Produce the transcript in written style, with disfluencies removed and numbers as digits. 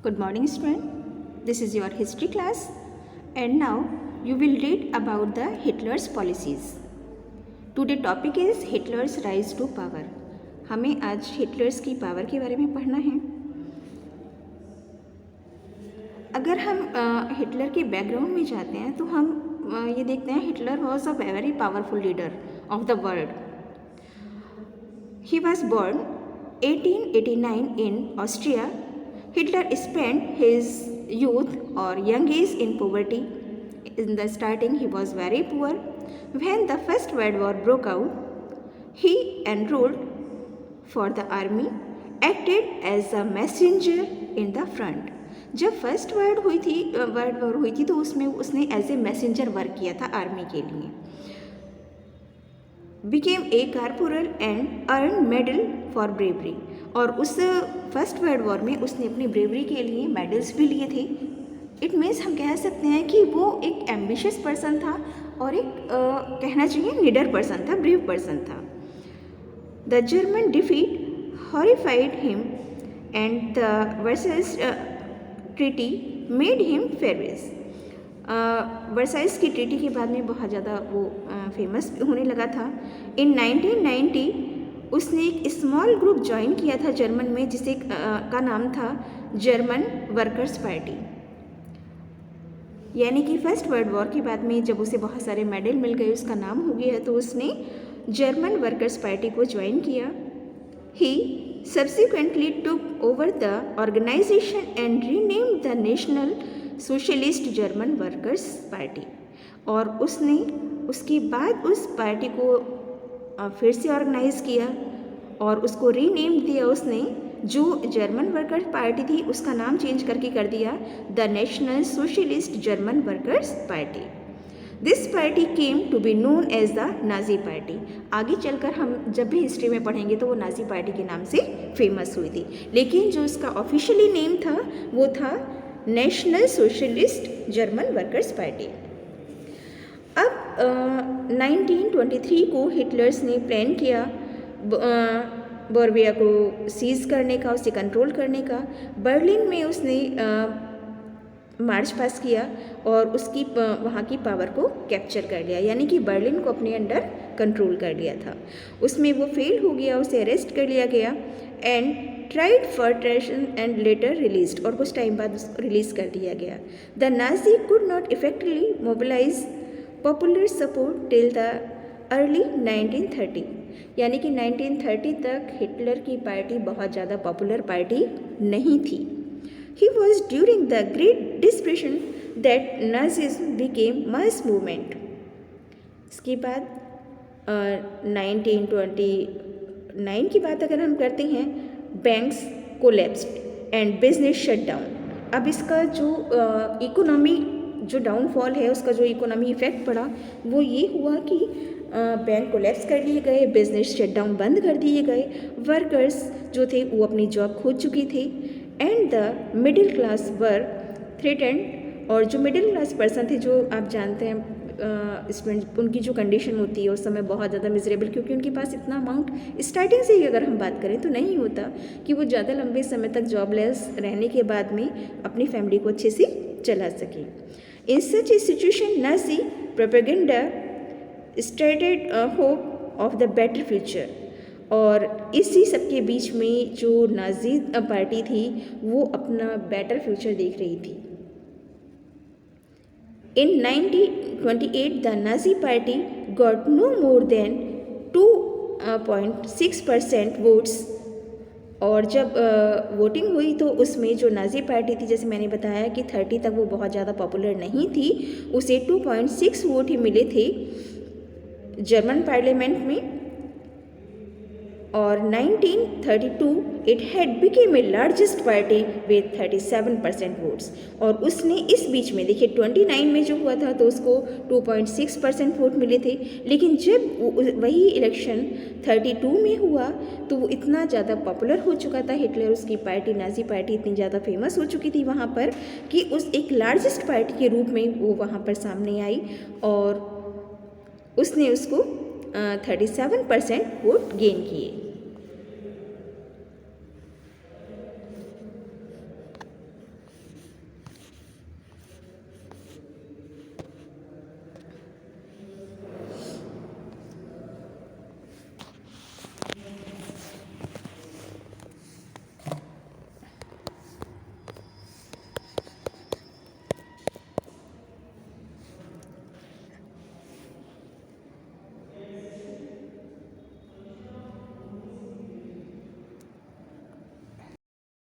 Good morning, student. This is your history class, and now you will read about the Hitler's policies. Today topic is Hitler's rise to power. हमें आज Hitler's की power के बारे में पढ़ना है. अगर हम हिटलर के बैकग्राउंड में जाते हैं तो हम ये देखते हैं Hitler was a very powerful leader of the world. He was born 1889 in Austria. Hitler spent his youth or young age in poverty. In the starting, he was very poor. When the First World War broke out, he enrolled for the army, acted as a messenger in the front. जब first world war हुई थी तो उसमें उसने as a messenger work किया था army के लिए. Became a corporal and earn medal for bravery. और उस फर्स्ट वर्ल्ड वॉर में उसने अपनी ब्रेवरी के लिए मेडल्स भी लिए थे. इट मीन्स हम कह सकते हैं कि वो एक एम्बिशियस पर्सन था और एक कहना चाहिए लीडर पर्सन था, ब्रेव पर्सन था. The German defeat horrified him and the Versailles treaty made him famous. Versailles की ट्रीटी के बाद में बहुत ज़्यादा वो फेमस होने लगा था. इन 1990 उसने एक स्मॉल ग्रुप ज्वाइन किया था जर्मन में जिसे का नाम था जर्मन वर्कर्स पार्टी. यानी कि फर्स्ट वर्ल्ड वॉर के बाद में जब उसे बहुत सारे मेडल मिल गए, उसका नाम हो गया, तो उसने जर्मन वर्कर्स पार्टी को ज्वाइन किया. He subsequently took over the organisation and renamed the National Socialist German Workers Party. और उसने उसके बाद उस पार्टी को फिर से ऑर्गेनाइज किया और उसको रीनेम दिया. उसने जो जर्मन वर्कर्स पार्टी थी उसका नाम चेंज करके कर दिया the National Socialist German Workers Party. This party came to be known as the Nazi Party. आगे चलकर हम जब भी हिस्ट्री में पढ़ेंगे तो वो नाजी पार्टी के नाम से फेमस हुई थी, लेकिन जो उसका ऑफिशियली नेम था वो था national Socialist German Workers party. अब 1923 को हिटलर्स ने प्लान किया बोर्बिया को सीज करने का, उसे कंट्रोल करने का. बर्लिन में उसने मार्च पास किया और उसकी वहाँ की पावर को कैप्चर कर लिया, यानी कि बर्लिन को अपने अंडर कंट्रोल कर लिया था. उसमें वो फेल हो गया, उसे अरेस्ट कर लिया गया and tried for treason and later released. और कुछ टाइम बाद उसको रिलीज़ कर दिया गया. The Nazi could not effectively mobilise popular support till the early 1930. यानी कि 1930 तक हिटलर की पार्टी बहुत ज़्यादा पॉपुलर पार्टी नहीं थी. He was during the great depression that Nazism became mass movement. इसके बाद 1929 की बात अगर हम करते हैं, banks collapsed and business shut down. अब इसका जो इकोनॉमी जो डाउनफॉल है, उसका जो इकोनॉमी इफेक्ट पड़ा वो ये हुआ कि बैंक कोलैप्स कर लिए गए, बिजनेस शटडाउन बंद कर दिए गए, वर्कर्स जो थे वो अपनी जॉब खो चुके थे and the middle class were threatened. और जो मिडिल क्लास पर्सन थे, जो आप जानते हैं स्टूडेंट, उनकी जो कंडीशन होती है उस समय बहुत ज़्यादा मिजरेबल, क्योंकि उनके पास इतना अमाउंट स्टार्टिंग से ही अगर हम बात करें तो नहीं होता कि वो ज़्यादा लंबे समय तक जॉबलेस रहने के बाद में अपनी फैमिली को अच्छे से चला सके. In such a situation Nazi propaganda started hope of the better future. और इसी सब के बीच में जो नाजी पार्टी थी वो अपना बेटर फ्यूचर देख रही थी. In 1928, the Nazi party got no more than 2.6% votes. और जब वोटिंग हुई तो उसमें जो नाजी पार्टी थी, जैसे मैंने बताया कि 30 तक वो बहुत ज़्यादा पॉपुलर नहीं थी, उसे 2.6 वोट ही मिले थे जर्मन पार्लियामेंट में. और 1932 it had became a largest party with 37% votes. और उसने इस बीच में देखिए 29 में जो हुआ था तो उसको 2.6% वोट मिले थे, लेकिन जब वही इलेक्शन 32 में हुआ तो वो इतना ज़्यादा पॉपुलर हो चुका था हिटलर, उसकी पार्टी नाजी पार्टी इतनी ज़्यादा फेमस हो चुकी थी वहाँ पर कि उस एक लार्जेस्ट पार्टी के रूप में वो वहाँ पर सामने आई और उसने उसको 37% वोट गेन किए.